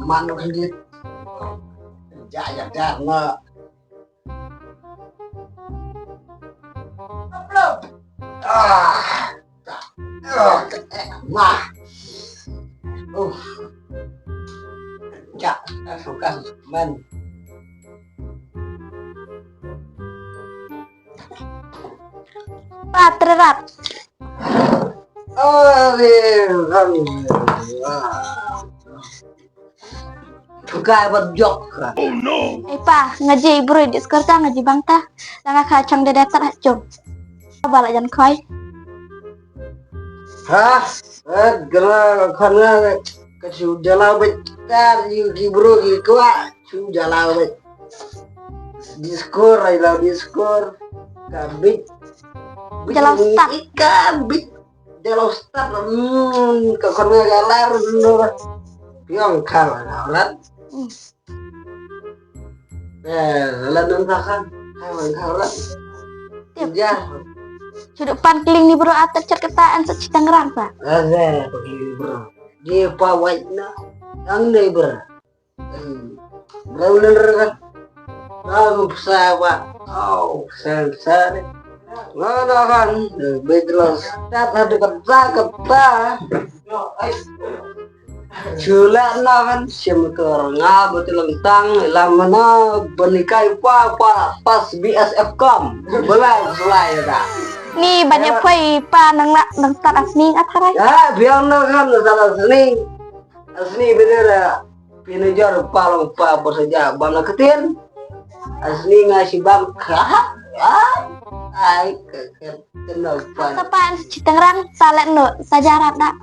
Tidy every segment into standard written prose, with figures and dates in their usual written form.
manuk sendiri. Jaya karena ah, nah, ya, suka men. Patrat. Suka berjok. Oh no. Pa, ngaji bro di sekarang ngaji bangta. Tengah kacang de datar acung. Balak jan koi. Hah? Gerak karena kesudah betar yuki bro kuat sudah lawan diskor aja diskor kabit Jalan start. kabit jalan start ke karena galar dulu yang kalah lalu kan kawan ya Sudut pankling ni bro atas cerketaan secita ngerang pa. ada begini bro dia pawainya yang nih bro bener kan aku pesawat sensor nggak kan bedros kata kata Jula kan simker betul lentang lamana benikai pas BSF com belai dah Ni banyak koi pa nang start asning atarai. ya biar kan asni bener pinajar palong pa saja bang ketin asni ngasih bang ai kenapa Sapaan secita ngerang salet no sajarat dak.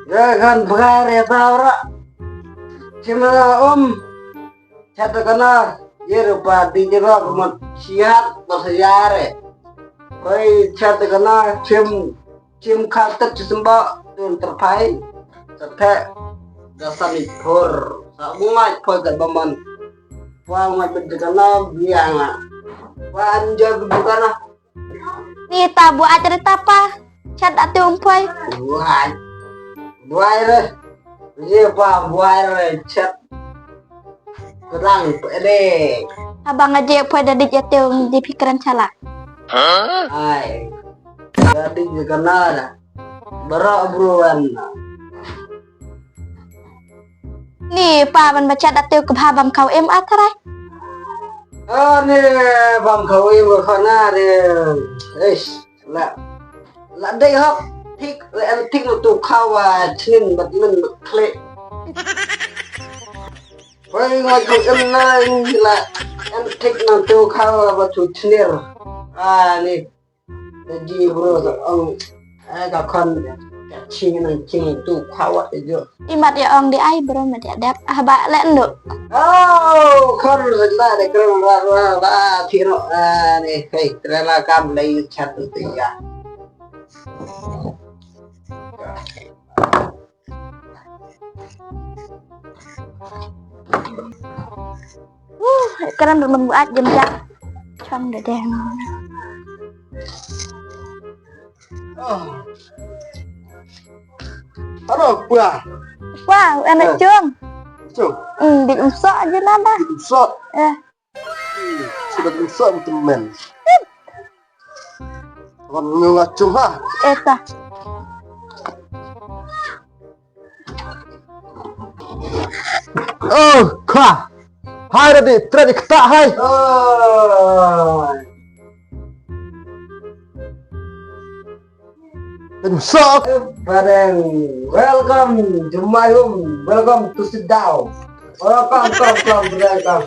ya kan begar ya tahu cuma kata kena ya rupa di jeruk mat sihat bersejare koi kata kena cim kata cisembak tuh terpai sate dasar ikor sabungai koi kat baman wang ngai kena biang panjang bukan Ni tabu acara tapa. Chat ate umpai. buai deh dia apa buai chat kurang pede Abang ngaji apa dari jatuh di pikiran salah. ai jadi kenal berak bruan Ni pa man baca datu ke habam kau atarai. ni bang kau ibu kana deh lah deh hop tik untuk kau chin bat men klik Wai ngajak enang lah tik untuk kau batu chinir ni jadi bro agak kan cing tu kau aja Imat ya ong di ai bro mat ya dap ba lek nduk. kan sudah ada kerana tiro ni hey terlalu kam lagi chat tu ya Kan belum buat jam jam. Cang dah deh. Halo, buah. Wow, enak cung. Cung. Di usok aja nada. Usok. Eh, Sudah usok teman. Kan nggak cung ha. eta. Kah. Hai tadi, tadi ketak hai. Usok. Bareng. Welcome to my home. Welcome to sit down. Welcome.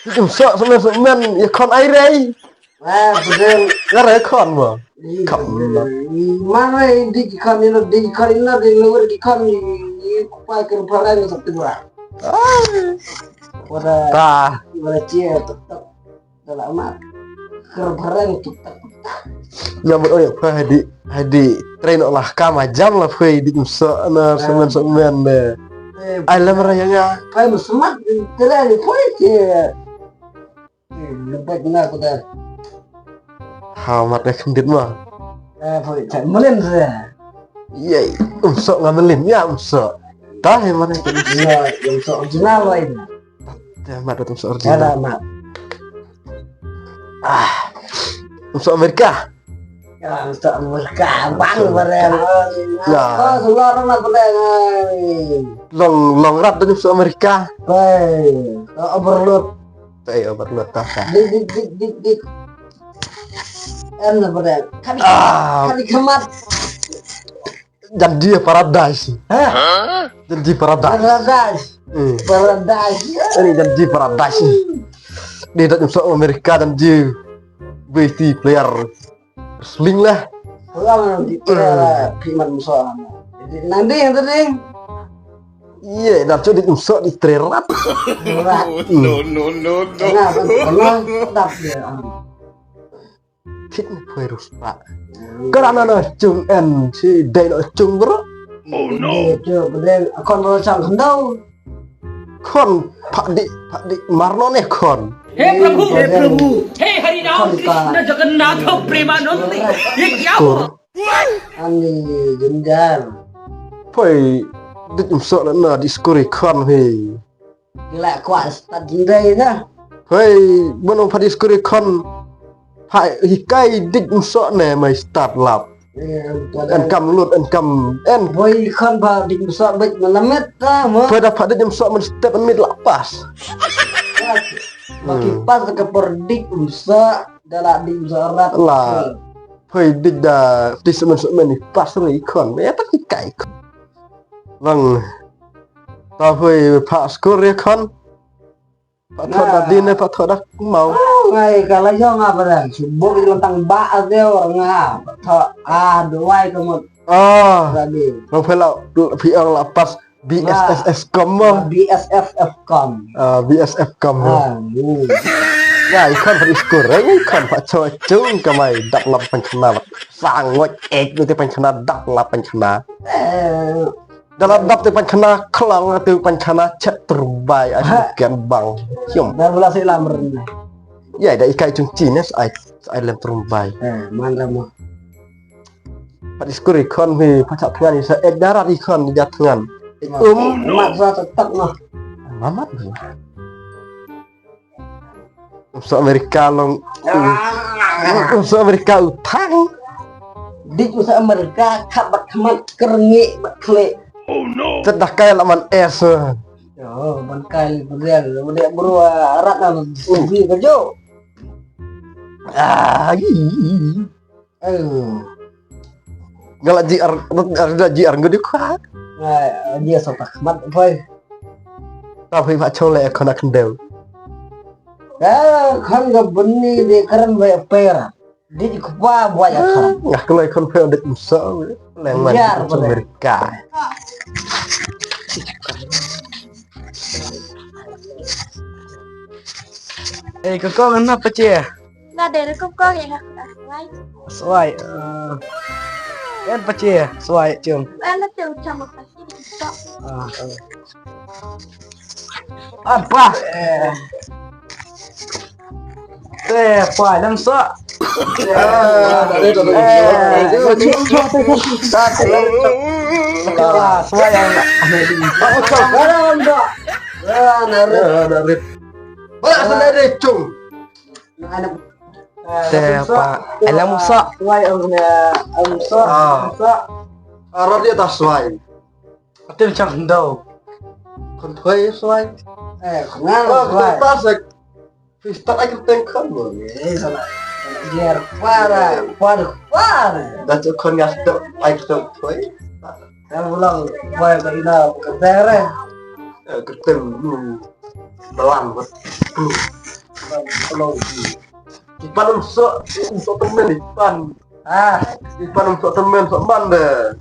Usok semen ya kon aire. Bener. Ngare kon mo. Mana di kon di luar di kon pakai barang satu dua. Wada cia tetap lama kerbarang tetap. Ya một ơi hadi train olah kama jam lah fei di so na semen ne ai lam rayanga Ai semat terang foi cia. Lepas nak kita ha mat ne khandit ma foi chan melen saya. Iya, sok ngamelin ya sok. Tah yang mana itu? Iya, yang sok original lah itu. Ya, mak itu sok Ada original. mak. Sok Amerika. Ya, sok mereka bang pada. Ya. Oh, seluruh nak pada. Long rap dan sok Amerika. Hei, overload. Saya overload tah. Dik. Enak pada. Kali kemat. Janji paradise. Hah? Janji paradise. Paradise. Ini janji paradise. Dia datang sok Amerika dan dia BT player wrestling lah. Pulang nanti kimat musuh. Nanti yang tadi. Iya, dan so di sok di trerat. No. Kenapa dia? Kit virus pak. Karena na chung en si day no chung bro. Chưa, bên con vào trong không đâu. Kon pak di marno ne kon. हे प्रभु हे हरिनाम कृष्ण जगन्नाथ प्रेमानंद ये क्या हुआ Anh đi dân gian. Poi di sok na di skori kon he. Cái lại quả tận trên đây đó. Poi bono pa di skori kon. Hai hikai di sok ne mai start lap. En kam lut en kam en Với con vào định sợ bệnh mà lắm hết ra mà. poi dapat di sok men step mid lapas. Pakai pas ke perdik bisa dalam di zarat Lah. Poi di da di semen ni pas ri kon. Ya tak hikai. Vâng. Ta poi pak skori kon. Pak thot da din pak thot da mau. ngày cả lấy cho ngà vào đây bố cái tầng bạ rêu ngà thọ đuôi cái một Ah, là đi mang pela piang lapas BSSS com BSFF com BSF com. ừ. Ya, ikan pada goreng ikan pak cocung kamai dak lapan kena sangot itu tepan kena dak lapan kena. Dalam dap tepan kena kelang tu pan kena cek terbaik asyik bang. Cium. Dan belas làm rồi Ya, dah ikai cung Cina saya lem terbaik. mana mah Pak diskur ikan he pacak tengan isa darat ikan di jatangan. mak ra tetap mah Mamat. Usah Amerika long. Usah Amerika utang. đi usaha mereka kabat kemat kerengi bakle Cedah kaya laman es. oh bangkai kemudian bro arat na ubi kerja Galak jiar ngudi kuat. dia sopak kemat voi Tapi pak cole kon nak kendel. kan ga beni de keren banyak pera di kupa banyak kan Ngah kelai kon pe ndet musa. Leng man Jiar, boleh. Amerika. kau kenapa cie Nggak ada kok yang aku lain. Suai, kan peci suai cium. Enak tuh campur pasti bisa. Apa? Pak, làm sợ. Suai yang Narit. Wah, sendiri cung. Pak, alam musa. Suai ang musa. Musa. Arah dia tas suai. Itu macam hendau. Kon tuai suai. Kenal Oh, suai. tas ek. Fistat aja tengkon lo. Biar para. Dan tu kon ngas tu ai tu tuai. Yang ulang, boy ke ina ke tere. Ketem belan buat. Kalau Ipan untuk temen ipan. Ipan untuk temen sok manda.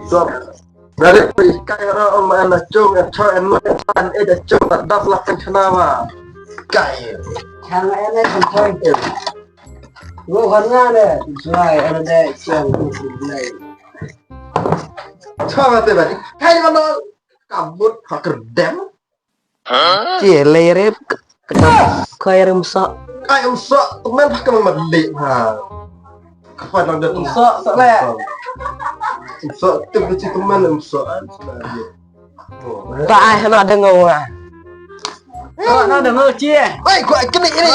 Sok dari kai orang mana cung yang coen man cung dah lapan kenapa. Kai. hàng em đây còn thôi. Gua kan ngane, suai ada deh yang này. Coba teh balik. Kai mana kabut hakerdem. Cie lerep kayak remsak. Kai usah temen pakai membeli. Ha. Kapan orang dah Sok sok le. so tim itu teman so Tak ai nak dengar ah. Nó đừng ngơ chia. Oi gua kena ini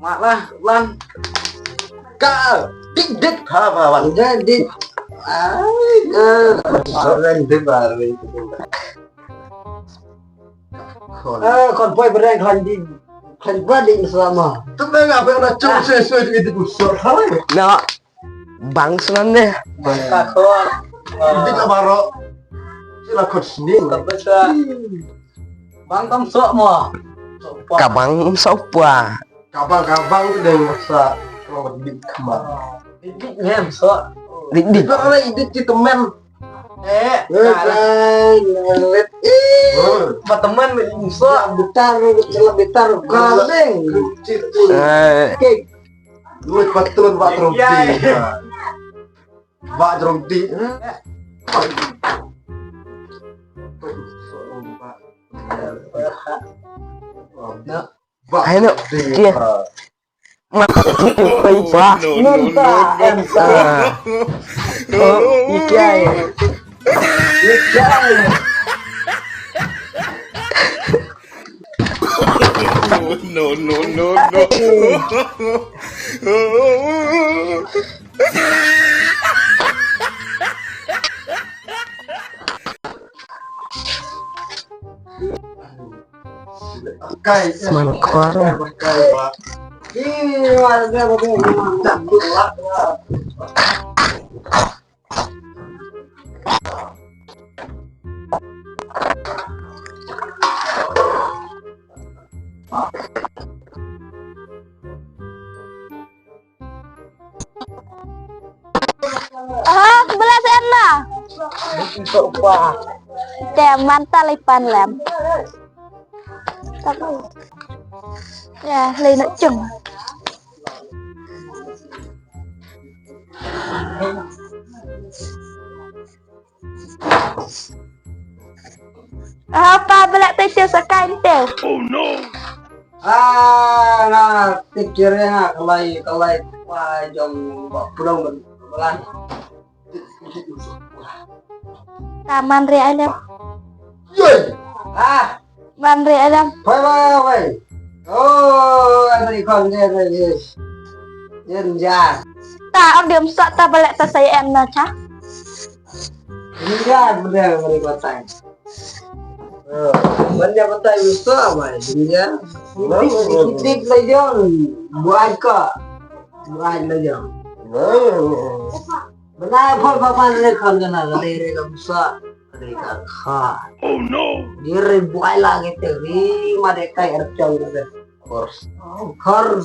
Mak lah, lan. ka dik ha ba Jadi orang de baru itu kon boy berang kan badi sama. temen apa yang cung sesuai itu busur Nak bang senan deh. Kakak. dik abaro sila kod sini Bisa. Bang tom sok mo. Kabang sopa. kabang itu yang masa kalau dik kemar Dik nem sok. Dik. Ibarat orang dik itu temen Lelet. Teman sok. Betar kaleng. Kek. Lu patron Pak Romti. Ayo, dia. Mak pa. Nunta. Oh, ikai. No, no, no, no. Kai. Semangat korang. Kai, Pak. Belas enak. Teh mantal ipan lem. Tapi ya, lấy nó chừng. Apa belak teh sekai teh? Nah, pikirnya kalai jom pulang belan. Taman ria lem. Yoi. Man ria lem. Bye. Oh, anh con nghe rồi gì? Nhân gia. Ta ông điểm sợ ta belak ta saya em na cha. Nhân gia bener mereka tay. Benda betai besar mai dia. Titik saja buat ka. Buat saja. Benar pun papan rekan kena mereka besar. Mereka kah. Oh no! Dia buat lagi teri mereka ercau gitu. Khor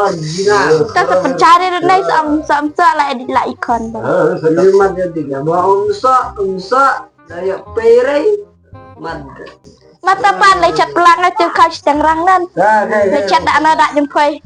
original. Ta sa pencari dan nai sam lah edit lah ikon. Jadi mana tiga mau umsa daya pere mad. Mata pan lai chat pelang na tu kau sedang rang nan. Lai chat dak na dak jempoi.